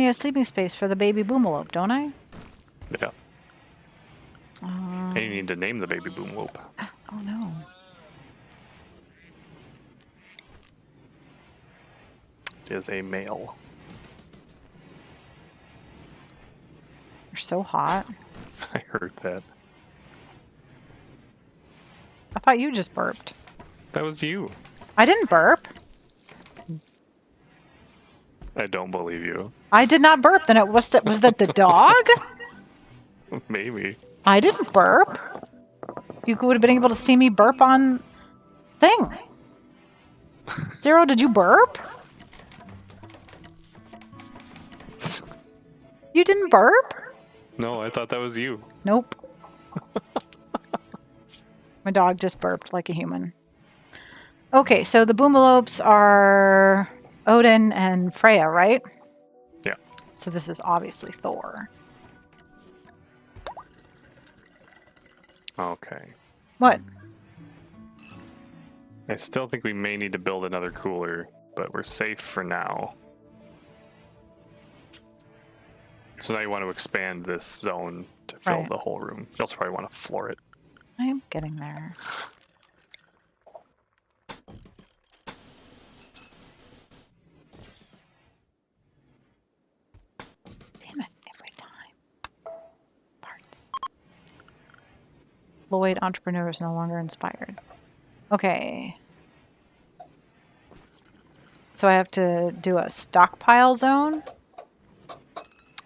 a sleeping space for the baby boomalope, don't I? Yeah. And you need to name the baby boomalope. Oh no. It is a male. You're so hot. I heard that. I thought you just burped. That was you. I didn't burp. I don't believe you. I did not burp. Then was that the dog? Maybe. I didn't burp. You would have been able to see me burp on thing. Zero, did you burp? You didn't burp? No, I thought that was you. Nope. My dog just burped like a human. Okay, so the boomalopes are Odin and Freya, right? Yeah. So this is obviously Thor. Okay. What? I still think we may need to build another cooler, but we're safe for now. So now you want to expand this zone to fill Right. the whole room. You also probably want to floor it. I am getting there. Damn it, every time. Parts. Lloyd, entrepreneur, is no longer inspired. Okay. So I have to do a stockpile zone?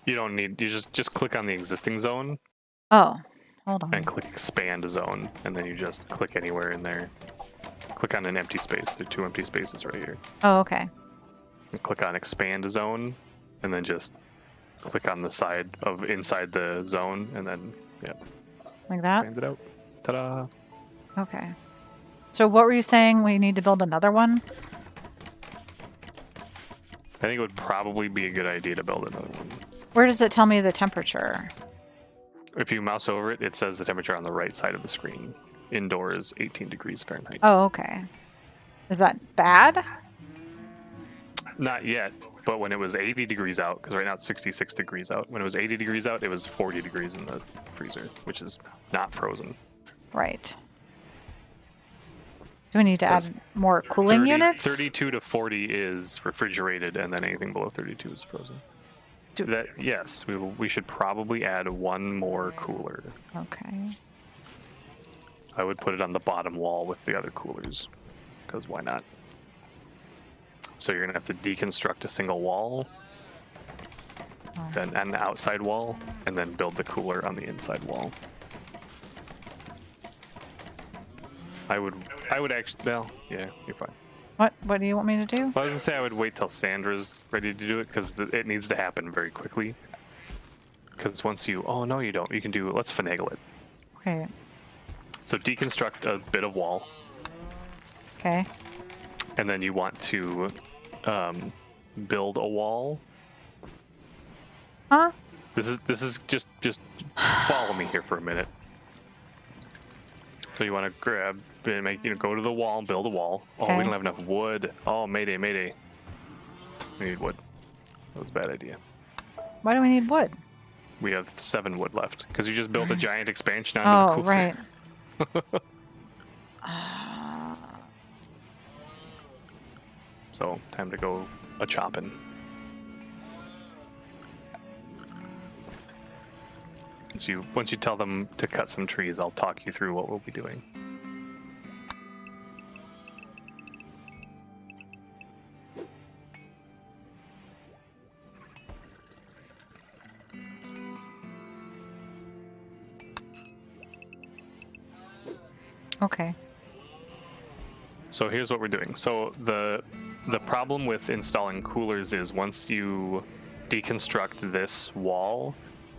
You don't need, you just click on the existing zone Oh, hold on. and click expand zone, and then you just click anywhere in there. Click on an empty space. There are 2 empty spaces right here. Oh, okay. And click on expand zone, and then just click on the side of inside the zone, and then Like that? expand it out. Ta-da! Okay. So what were you saying? We need to build another one? I think it would probably be a good idea to build another one. Where does it tell me the temperature? If you mouse over it, it says the temperature on the right side of the screen. Indoors, 18 degrees Fahrenheit. Oh, okay. Is that bad? Not yet, but when it was 80 degrees out, because right now it's 66 degrees out. When it was 80 degrees out, it was 40 degrees in the freezer, which is not frozen. Right. Do we need to add more cooling units? 32 to 40 is refrigerated, and then anything below 32 is frozen. Yes, we should probably add one more cooler. Okay. I would put it on the bottom wall with the other coolers, because why not? So you're gonna have to deconstruct a single wall, then an outside wall, and then build the cooler on the inside wall. I would actually, well, yeah, you're fine. What do you want me to do? Well, I was gonna say I would wait till Sandra's ready to do it, because it needs to happen very quickly. Because once oh no you don't, you can do, let's finagle it. Okay. So deconstruct a bit of wall. Okay. And then you want to build a wall. Huh? This is just follow me here for a minute. So you want to grab and go to the wall and build a wall. Oh, we don't have enough wood. Oh, mayday. We need wood. That was a bad idea. Why do we need wood? We have 7 wood left because you just built a giant expansion onto the cooler. Right. So time to go a chopping. Once you tell them to cut some trees, I'll talk you through what we'll be doing. Okay. So here's what we're doing. So the problem with installing coolers is once you deconstruct this wall,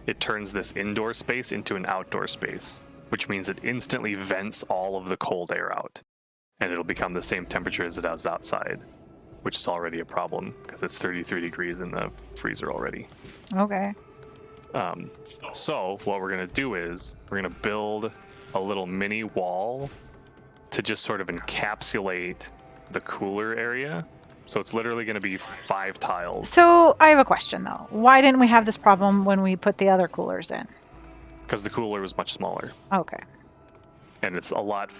it turns this indoor space into an outdoor space, which means it instantly vents all of the cold air out, and it'll become the same temperature as it is outside, which is already a problem because it's 33 degrees in the freezer already. Okay. So what we're going to do is we're going to build a little mini wall to just sort of encapsulate the cooler area. So it's literally going to be 5 tiles. So I have a question though. Why didn't we have this problem when we put the other coolers in? Because the cooler was much smaller. Okay. And it's a lot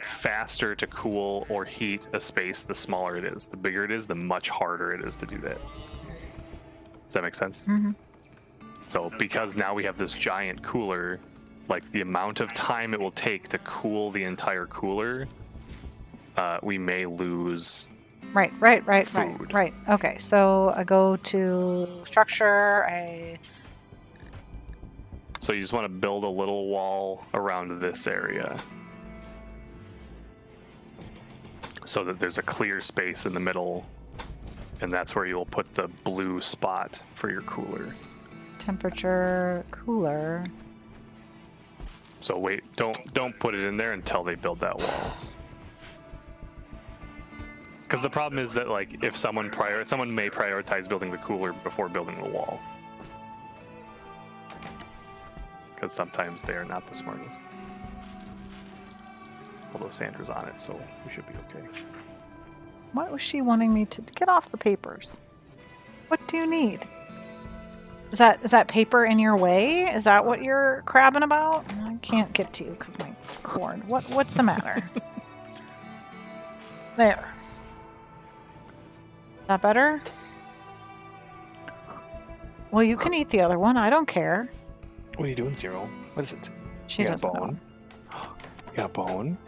faster to cool or heat a space the smaller it is. The bigger it is, the much harder it is to do that. Does that make sense? Mm-hmm. So because now we have this giant cooler, like the amount of time it will take to cool the entire cooler, we may lose Right. food. Right. Okay, so I go to structure, So you just want to build a little wall around this area so that there's a clear space in the middle, and that's where you'll put the blue spot for your cooler. temperature, cooler. So wait, don't put it in there until they build that wall. Because the problem is that, like, if someone may prioritize building the cooler before building the wall. Because sometimes they are not the smartest. Although Sandra's on it, so we should be okay. What was she wanting me to get off the papers? What do you need? Is that paper in your way? Is that what you're crabbing about? I can't get to you because my cord. What's the matter? There. Is that better? Well, you can eat the other one. I don't care. What are you doing, Zero? What is it? She doesn't know. You got a bone?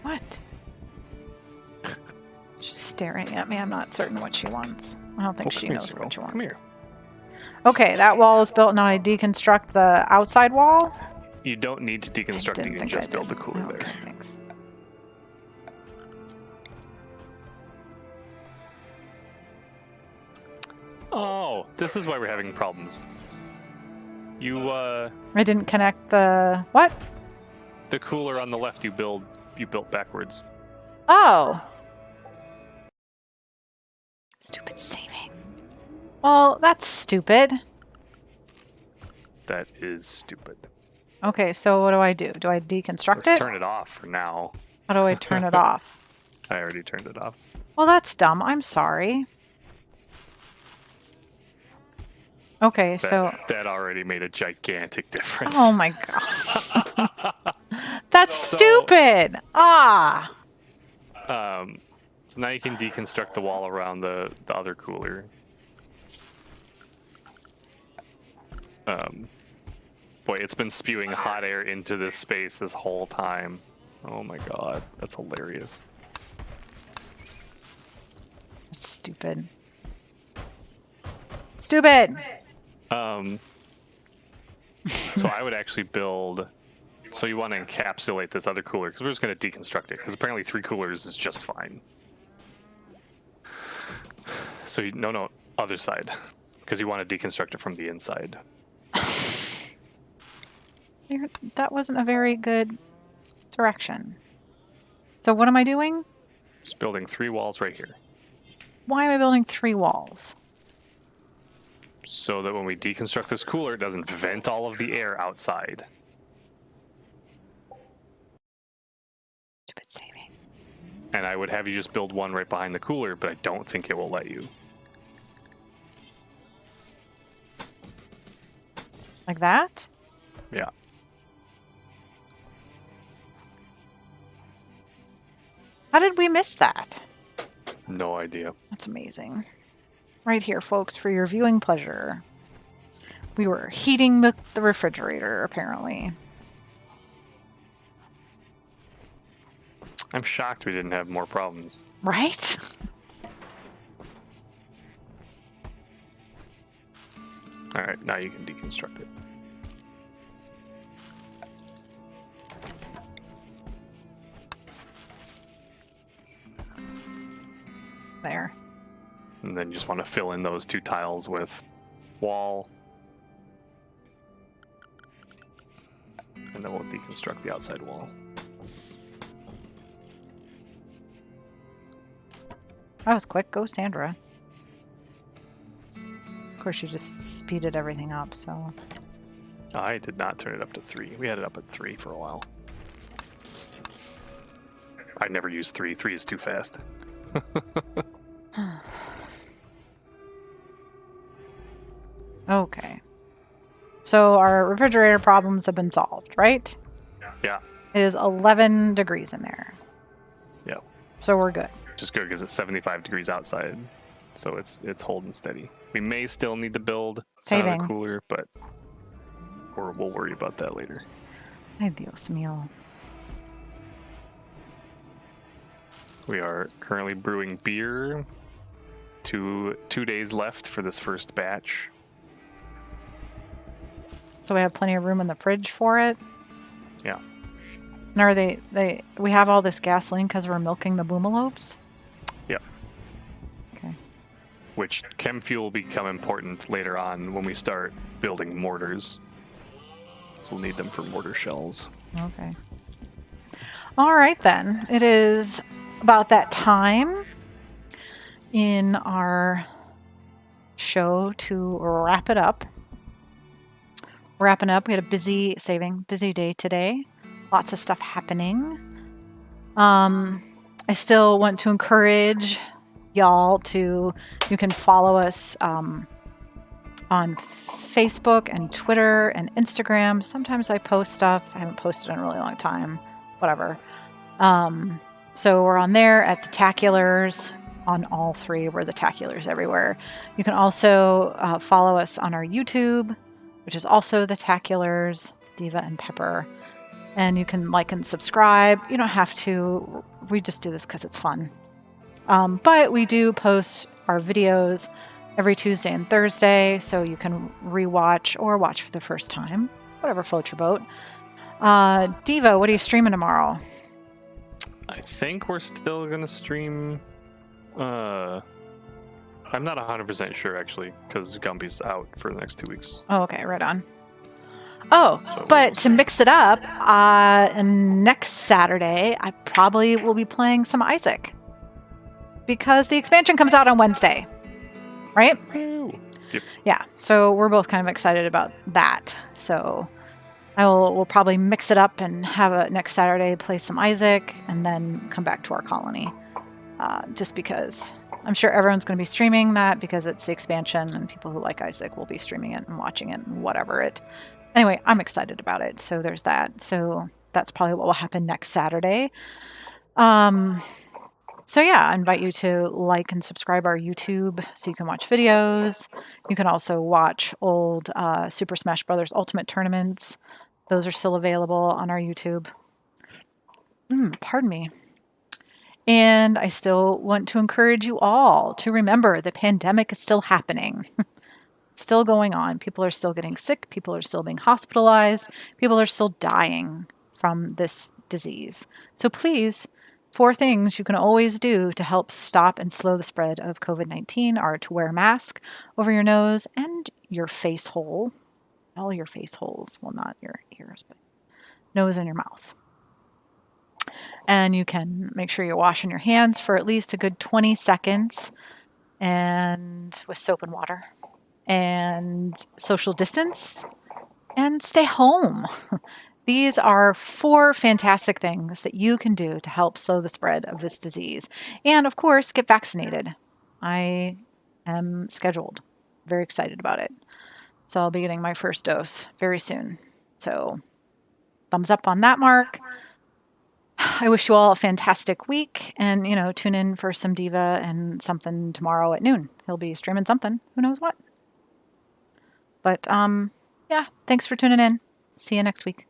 What? She's staring at me. I'm not certain what she wants. I don't think she knows what she wants. Come here. Okay, that wall is built. Now I deconstruct the outside wall. You don't need to deconstruct it. You can just build the cooler there. Okay, thanks. Oh, this is why we're having problems. You, I didn't connect the... What? the cooler on the left you built backwards. Oh. Stupid saving. Well, that's stupid. That is stupid. Okay, so what do I do? Do I deconstruct Let's it? turn it off for now. How do I turn it off? I already turned it off. Well, that's dumb. I'm sorry. Okay, so... That already made a gigantic difference. Oh my god. That's stupid! Ah! So now you can deconstruct the wall around the other cooler. Boy, it's been spewing hot air into this space this whole time. Oh my god, that's hilarious. That's stupid. Stupid! So I would actually build... So you want to encapsulate this other cooler, because we're just going to deconstruct it, because apparently 3 coolers is just fine. So no, other side, because you want to deconstruct it from the inside. That wasn't a very good direction. So what am I doing? Just building 3 walls right here. Why am I building 3 walls? So that when we deconstruct this cooler, it doesn't vent all of the air outside. Stupid saving. And I would have you just build one right behind the cooler, but I don't think it will let you. Like that? Yeah. How did we miss that? No idea. That's amazing. Right here, folks, for your viewing pleasure. We were heating the refrigerator, apparently. I'm shocked we didn't have more problems. Right? Alright, now you can deconstruct it. There. And then you just want to fill in those 2 tiles with wall. And then we'll deconstruct the outside wall. That was quick. Go, Sandra. Of course, you just speeded everything up, so... I did not turn it up to 3. We had it up at 3 for a while. I never use 3. 3 is too fast. Okay. So our refrigerator problems have been solved, right? Yeah. It is 11 degrees in there. Yeah. So we're good. Which is good because it's 75 degrees outside. So it's holding steady. We may still need to build another cooler, but we'll worry about that later. Ay, Dios mío. We are currently brewing beer. 2 days left for this first batch. So we have plenty of room in the fridge for it. Yeah. And are we have all this gasoline because we're milking the boomalopes? Yeah. Okay. Which chem fuel will become important later on when we start building mortars. So we'll need them for mortar shells. Okay. All right, then. It is about that time in our show to wrap it up. Wrapping up. We had a busy day today. Lots of stuff happening. I still want to encourage y'all you can follow us on Facebook and Twitter and Instagram. Sometimes I post stuff. I haven't posted in a really long time. Whatever. So we're on there at the Taculars on all 3. We're the Taculars everywhere. You can also follow us on our YouTube, which is also the Taculars, Diva and Pepper. And you can like and subscribe. You don't have to. We just do this because it's fun. But we do post our videos every Tuesday and Thursday, so you can rewatch or watch for the first time. Whatever floats your boat. Diva, what are you streaming tomorrow? I think we're still going to stream I'm not 100% sure actually, because Gumby's out for the next 2 weeks. Oh, okay, right on. Oh, So but to mix it up, next Saturday, I probably will be playing some Isaac. Because the expansion comes out on Wednesday, right? Yep. Yeah, so we're both kind of excited about that. So we'll probably mix it up and have a next Saturday play some Isaac and then come back to our colony. Just because I'm sure everyone's going to be streaming that because it's the expansion and people who like Isaac will be streaming it and watching it and whatever it. Anyway, I'm excited about it. So there's that. So that's probably what will happen next Saturday. So yeah, I invite you to like and subscribe our YouTube so you can watch videos. You can also watch old Super Smash Bros. Ultimate tournaments. Those are still available on our YouTube. Pardon me. And I still want to encourage you all to remember the pandemic is still happening. Still going on. People are still getting sick. People are still being hospitalized. People are still dying from this disease. So please, 4 things you can always do to help stop and slow the spread of COVID-19 are to wear a mask over your nose and your face hole. All your face holes. Well, not your ears, but nose and your mouth. And you can make sure you're washing your hands for at least a good 20 seconds and with soap and water. And social distance and stay home. These are 4 fantastic things that you can do to help slow the spread of this disease. And of course, get vaccinated. I am scheduled. Very excited about it. So I'll be getting my first dose very soon. So thumbs up on that, Mark. I wish you all a fantastic week and, tune in for some Diva and something tomorrow at noon. He'll be streaming something. Who knows what? But yeah, thanks for tuning in. See you next week.